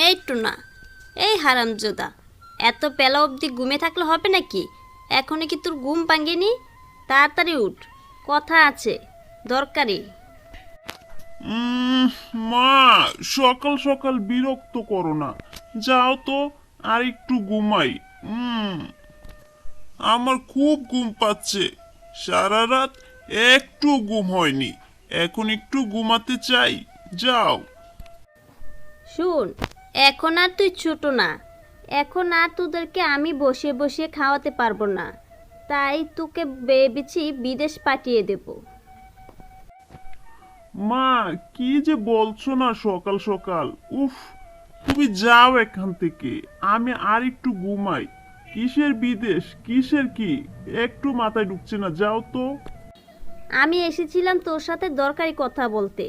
এই টুনা, এই হারামজাদা, এত বেলা অবধি ঘুমে থাকলে হবে নাকি? এখনো কি তোর ঘুম ভাঙেনি? তাড়াতাড়ি উঠ, কথা আছে, দরকারি। উম, মা, সকাল সকাল বিরক্ত করো না। যাও তো, আর একটু ঘুমাই। আমার খুব ঘুম পাচ্ছে। সারা রাত একটু ঘুম হয়নি। এখন একটু ঘুমাতে চাই। যাও। শুন, এখন আর তুই ছোট না, এখন আর তোদেরকে আমি বসে বসে খাওয়াতে পারবো না, তাই তোকে ভেবেছি বিদেশ পাঠিয়ে দেব। মা, কি যে বলছো না সকাল সকাল। উফ, তুমি যাও এখান থেকে। আমি আর একটু ঘুমাই। কিসের বিদেশ, কিসের কি, একটু মাথায় ঢুকছে না। যাও তো। আমি এসেছিলাম তোর সাথে দরকারি কথা বলতে।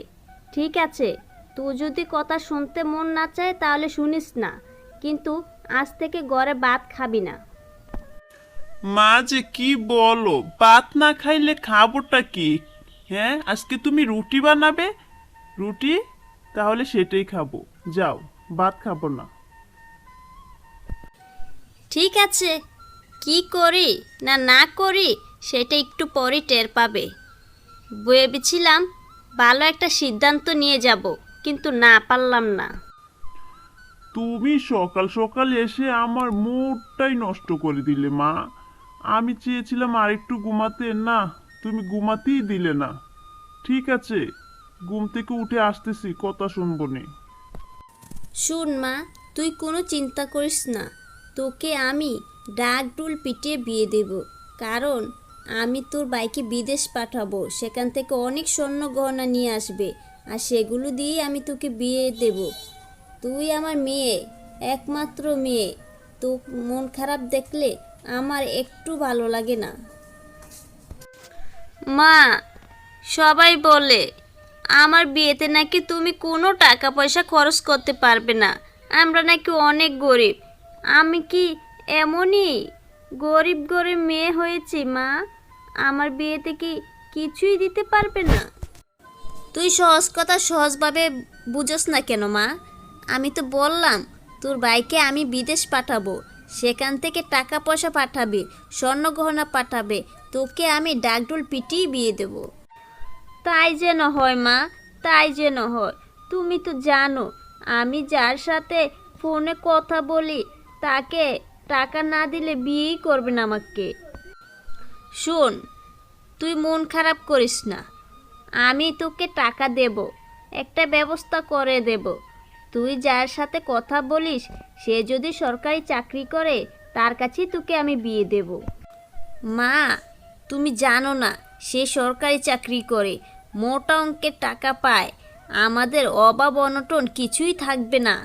ঠিক আছে, তুই যদি কথা শুনতে মন না চায় তাহলে শুনিস না, কিন্তু আজ থেকে ঘরে ভাত খাবি না। মা যে কি বলো, ভাত না খাইলে খাবোটা কি? হ্যাঁ, আজকে তুমি রুটি বানাবে? রুটি, তাহলে সেটাই খাবো। যাও, ভাত খাবো না। ঠিক আছে, কি করি না না করি সেটা একটু পরে টের পাবে। ভেবেছিলাম ভালো একটা সিদ্ধান্ত নিয়ে যাব, কিন্তু না পারলাম না। তুমি সকাল সকাল এসে আমার মুডটাই নষ্ট করে দিলে মা। আমি চেয়েছিলাম আরেকটু ঘুমাতে, না, তুমি ঘুমাতেই দিলে না। ঠিক আছে, ঘুম থেকে উঠে আসতেছি, কথা শুনবো নে। শুন মা, তুই কোনো চিন্তা করিস না, তোকে আমি ডাক ডুল পিটিয়ে বিয়ে দেব। কারণ আমি তোর বাইকে বিদেশ পাঠাবো, সেখান থেকে অনেক স্বর্ণ গহনা নিয়ে আসবে, আর সেগুলো দিয়েই আমি তোকে বিয়ে দেব। তুই আমার মেয়ে, একমাত্র মেয়ে। তো মন খারাপ দেখলে আমার একটু ভালো লাগে না। মা, সবাই বলে আমার বিয়েতে নাকি তুমি কোনো টাকা পয়সা খরচ করতে পারবে না, আমরা নাকি অনেক গরিব। আমি কি এমনই গরিব গরিব মেয়ে হয়েছি মা? আমার বিয়েতে কি কিছুই দিতে পারবে না? তুই সহজ কথা সহজভাবে বুঝোস না কেন মা? আমি তো বললাম তোর ভাইকে আমি বিদেশ পাঠাবো, সেখান থেকে টাকা পয়সা পাঠাবে, স্বর্ণ গহনা পাঠাবে, তোকে আমি ডাকডোল পিটিয়ে বিয়ে দেব। তাই যেন হয় মা, তাই যেন হয়। তুমি তো জানো আমি যার সাথে ফোনে কথা বলি তাকে টাকা না দিলে বিয়েই করবে না আমাকে। শোন, তুই মন খারাপ করিস না, আমি তোকে টাকা দেব, একটা ব্যবস্থা করে দেব। তুই যার সাথে কথা বলিস সে যদি সরকারি চাকরি করে তার কাছেই তোকে আমি বিয়ে দেব। মা, তুমি জানো না সে সরকারি চাকরি করে, মোটা অঙ্কের টাকা পায়, আমাদের অভাব অনটন কিছুই থাকবে না।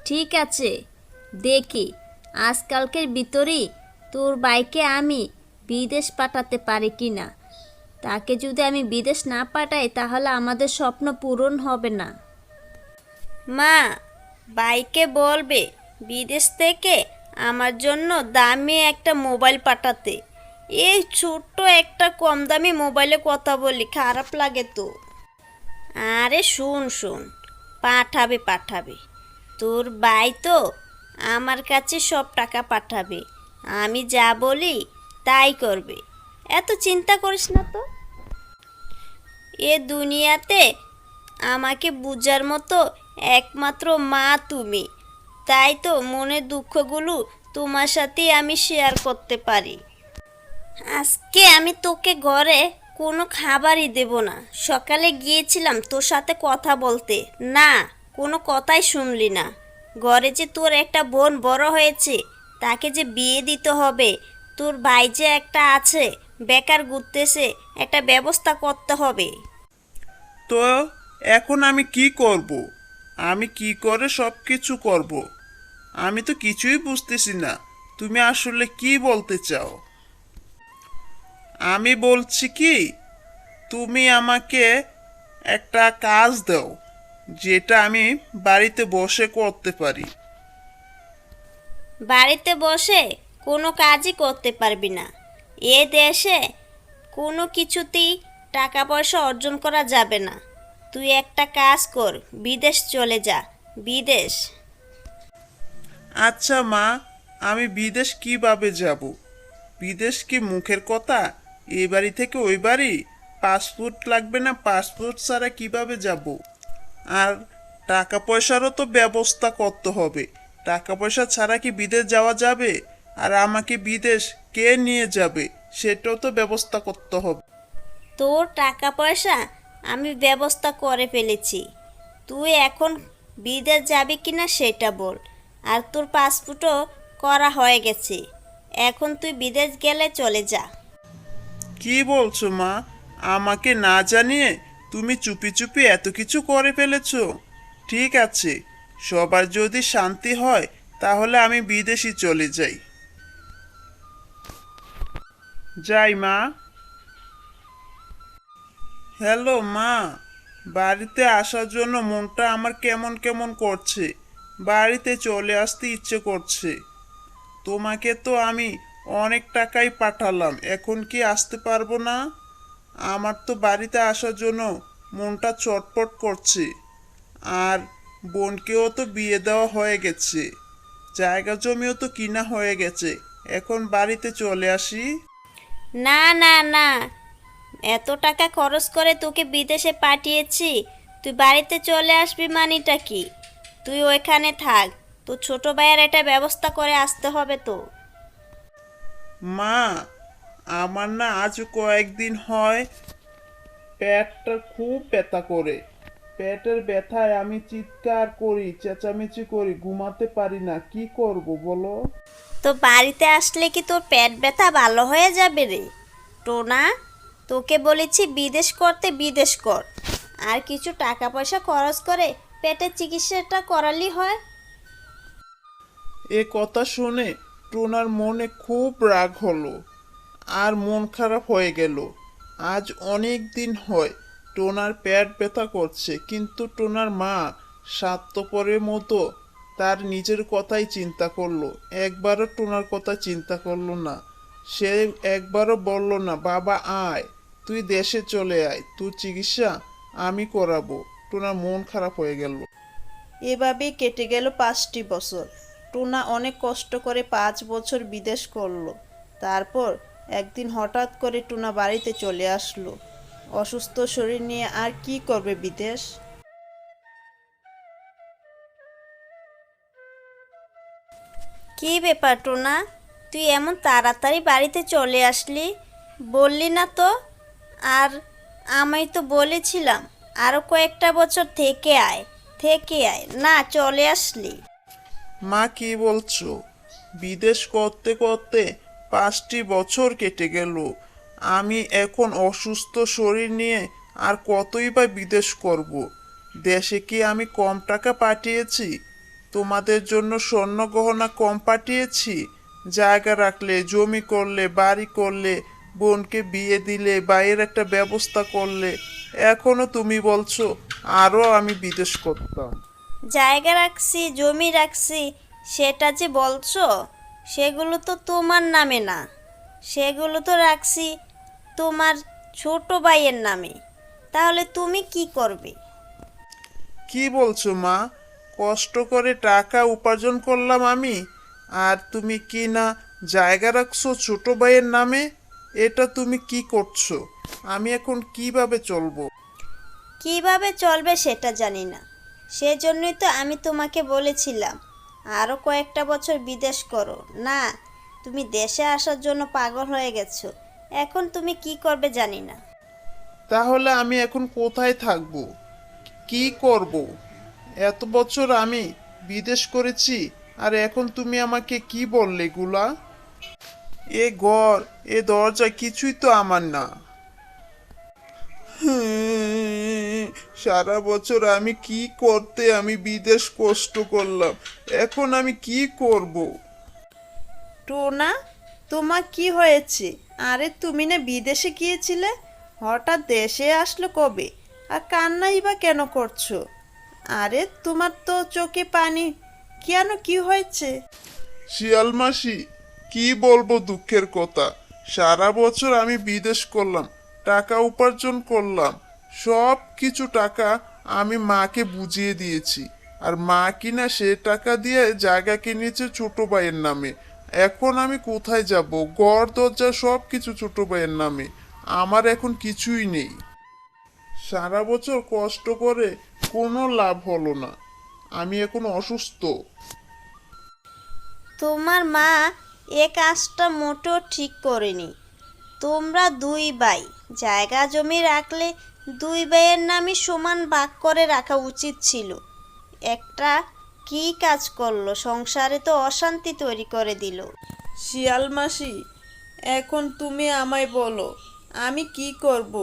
ঠিক আছে, দেখি আজকালকের ভিতরেই তোর ভাইকে আমি বিদেশ পাঠাতে পারি কি না। তাকে যদি আমি বিদেশ না পাঠাই তাহলে আমাদের স্বপ্ন পূরণ হবে না। মা, ভাইকে বলবে বিদেশ থেকে আমার জন্য দামি একটা মোবাইল পাঠাতে। এই ছোট্ট একটা কম দামি মোবাইলে কথা বলি, খারাপ লাগে তো। আরে শুন শুন, পাঠাবে পাঠাবে, তোর ভাই তো আমার কাছে সব টাকা পাঠাবে, আমি যা বলি তাই করবে। এত চিন্তা করিস না তো। এ দুনিয়াতে আমাকে বুঝার মতো একমাত্র মা তুমি, তাই তো মনের দুঃখগুলো তোমার সাথেই আমি শেয়ার করতে পারি। আজকে আমি তোকে ঘরে কোনো খাবারই দেব না। সকালে গিয়েছিলাম তোর সাথে কথা বলতে, না কোনো কথাই শুনলি না। ঘরে যে তোর একটা বোন বড় হয়েছে, তাকে যে বিয়ে দিতে হবে, তোর ভাই যে একটা আছে বেকার ঘুরতেছে, একটা ব্যবস্থা করতে হবে। তো এখন আমি কি করব? আমি কি করে সব কিছু করব? আমি তো কিছুই বুঝতেছি না। তুমি আসলে কি বলতে চাও? আমি বলছি কি, তুমি আমাকে একটা কাজ দাও, যেটা আমি বাড়িতে বসে করতে পারি। বাড়িতে বসে কোনো কাজই করতে পারবি না। এ দেশে কোনো কিছুতেই টাকা পয়সা অর্জন করা যাবে না। তুই একটা কাজ কর, বিদেশ চলে যা, বিদেশ। আচ্ছা মা, আমি বিদেশ কিভাবে যাব? বিদেশ কি মুখের কথা? এই বাড়ি থেকে ওই বাড়ি? পাসপোর্ট লাগবে না? পাসপোর্ট ছাড়া কিভাবে যাব? আর টাকা পয়সারও তো ব্যবস্থা করতে হবে। টাকা পয়সা ছাড়া কি বিদেশ যাওয়া যাবে? আর আমাকে বিদেশ কে নিয়ে যাবে সেটাও তো ব্যবস্থা করতে হবে। তোর টাকা পয়সা আমি ব্যবস্থা করে ফেলেছি। তুই এখন বিদেশ যাবি কিনা সেটা বল। আর তোর পাসপোর্টও করা হয়ে গেছে। এখন তুই বিদেশ গেলে চলে যা। কি বলছো মা? আমাকে না জানিয়ে তুমি চুপি চুপি এত কিছু করে ফেলেছো? ঠিক আছে, সবার যদি শান্তি হয় তাহলে আমি বিদেশই চলে যাই। যাই মা। হ্যালো মা, বাড়িতে আসার জন্য মনটা আমার কেমন কেমন করছে। বাড়িতে চলে আসতে ইচ্ছে করছে। তোমাকে তো আমি অনেক টাকাই পাঠালাম, এখন কি আসতে পারবো না? আমার তো বাড়িতে আসার জন্য মনটা চটপট করছে। আর বোনকেও তো বিয়ে দেওয়া হয়ে গেছে, জায়গা জমিও তো কিনা হয়ে গেছে। এখন বাড়িতে চলে আসি। না না না, এত টাকা খরচ করে তোকে বিদেশে পাঠিয়েছি, তুই বাড়িতে চলে আসবি মানেটা কি? তুই ওইখানে থাক, তো ছোট ভাইয়ের এটা ব্যবস্থা করে আসতে হবে তো। মা, আমার না আজ কয়েকদিন হয় পেটটা খুব ব্যথা করে। পেটের ব্যথায় আমি চিৎকার করি, চেঁচামেচি করি, ঘুমাতে পারি না। কি করব বলো? তো বাড়িতে আসলে কি তোর পেট ব্যথা ভালো হয়ে যাবে রে টোনা? তোকে বলেছি বিদেশ করতে, বিদেশ কর। আর কিছু টাকা পয়সা খরচ করে পেটের চিকিৎসাটা করালি হয়। এ কথা শুনে টোনার মনে খুব রাগ হলো আর মন খারাপ হয়ে গেল। আজ অনেক দিন হয় টোনার পেট ব্যথা করছে, কিন্তু টোনার মা স্বার্থপরের মতো তার নিজের কথাই চিন্তা করলো, একবারও টোনার কথা চিন্তা করলো না। সে একবারও বলল না, বাবা আয়, তুই দেশে চলে আয়, তোর চিকিৎসা আমি করাবো। টোনার মন খারাপ হয়ে গেল। এভাবেই কেটে গেল 5টি বছর। টুনা অনেক কষ্ট করে 5 বছর বিদেশ করলো। তারপর একদিন হঠাৎ করে টুনা বাড়িতে চলে আসলো। অসুস্থ শরীর নিয়ে আর কি করবে বিদেশ? কি ব্যাপার টোনা, তুই এমন তাড়াতাড়ি বাড়িতে চলে আসলি? বললি না তো। আর আমি তো বলেছিলাম আরও কয়েকটা বছর থেকে আয়, থেকে আয়, না চলে আসলি। মা কি বলছো? বিদেশ করতে করতে 5টি বছর কেটে গেল। আমি এখন অসুস্থ শরীর নিয়ে আর কতই বা বিদেশ করব? দেশে কি আমি কম টাকা পাঠিয়েছি? তোমাদের জন্য স্বর্ণ গহনা কম পাঠিয়েছি? জায়গা রাখলে, জমি করলে, বাড়ি করলে, বোনকে বিয়ে দিলে, বাইরের একটা ব্যবস্থা করলে, এখনো তুমি বলছো আরও আমি বিদেশ করতাম। জায়গা রাখছি, জমি রাখছি, সেটা যে বলছো, সেগুলো তো তোমার নামে না, সেগুলো তো রাখছি তোমার ছোট ভাইয়ের নামে। তাহলে তুমি কি করবে? কি বলছো মা? কষ্ট করে টাকা উপার্জন করলাম আমি, আর তুমি কি না জায়গা রাখছো ছোট ভাইয়ের নামে? এটা তুমি কি করছো? আমি এখন কিভাবে চলবো? কিভাবে চলবে সেটা জানি না, সেজন্যই তো আমি তোমাকে বলেছিলাম আরও কয়েকটা বছর বিদেশ করো। না, তুমি দেশে আসার জন্য পাগল হয়ে গেছো। এখন তুমি কি করবে জানি না। তাহলে আমি এখন কোথায় থাকবো? কি করব? এত বছর আমি বিদেশ করেছি, আর এখন তুমি আমাকে কি বললে গুলা? এ ঘর, এ দরজা কিছুই তো আমার না। সারা বছর আমি কি করতে আমি বিদেশ কষ্ট করলাম, এখন আমি কি করব? টুনা, তোমার কি হয়েছে? আরে তুমি না বিদেশে গিয়েছিলে, হঠাৎ দেশে আসলো কবে? আর কান্নাই বা কেন করছো? আরে তোমার তো চোখে পানি, কেন, কি হয়েছে? শিয়াল মাসি, কি বলবো দুঃখের কথা। সারা বছর আমি বিদেশ করলাম, টাকা উপার্জন করলাম, সব কিছু টাকা আমি মাকে বুঝিয়ে দিয়েছি। আর মা কিনা সে টাকা দিয়ে জায়গা কিনেছে ছোট ভাইয়ের নামে। এখন আমি কোথায় যাব? ঘর দরজা সব কিছু ছোট ভাইয়ের নামে। আমার এখন কিছুই নেই। সারা বছর কষ্ট করে কোনো লাভ হলো না। আমি এখন অসুস্থ। তোমার মা এ কাজটা মোটেও ঠিক করেনি। তোমরা দুই ভাই জায়গা জমি রাখলে দুই ভাইয়ের নামই সমান ভাগ করে রাখা উচিত ছিল। একটা কি কাজ করলো, সংসারে তো অশান্তি তৈরি করে দিল। শিয়াল মাসি, এখন তুমি আমায় বলো আমি কি করব?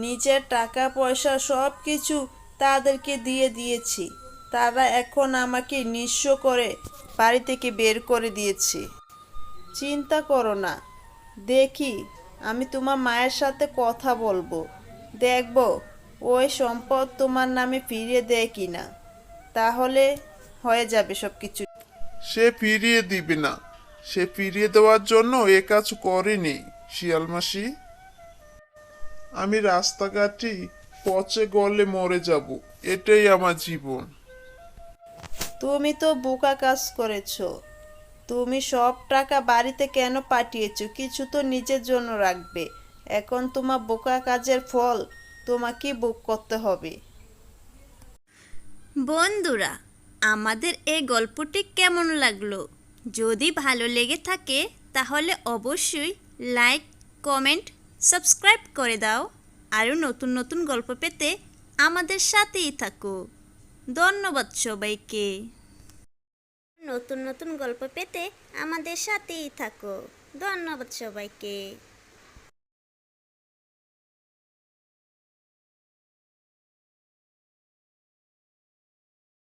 নিজের টাকা পয়সা সব কিছু তাদেরকে দিয়ে দিয়েছি, তারা এখন আমাকে নিঃস্ব করে বাড়ি থেকে বের করে দিয়েছে। চিন্তা করো না, দেখি আমি তোমার মায়ের সাথে কথা বলবো, দেখব ওই সম্পদ তোমার নামে ফিরিয়ে দেয় কিনা, তাহলে হয়ে যাবে সব কিছু। সে ফিরিয়ে দিবে না। সে ফিরিয়ে দেওয়ার জন্য এ কাজ করেনি শিয়াল মাসি। আমি রাস্তাঘাটে পচে গলে মরে যাব, এটাই আমার জীবন। তুমি তো বোকা কাজ করেছো। তুমি সব টাকা বাড়িতে কেন পাঠিয়েছো? কিছু তো নিজের জন্য রাখবে। এখন তোমার বোকা কাজের ফল তোমাকে ভোগ করতে হবে। বন্ধুরা, আমাদের এই গল্পটি কেমন লাগলো? যদি ভালো লেগে থাকে তাহলে অবশ্যই লাইক, কমেন্ট, সাবস্ক্রাইব করে দাও। আরও নতুন নতুন গল্প পেতে আমাদের সাথেই থাকো। ধন্যবাদ সবাইকে। নতুন নতুন গল্প পেতে আমাদের সাথেই থাকো। ধন্যবাদ সবাইকে।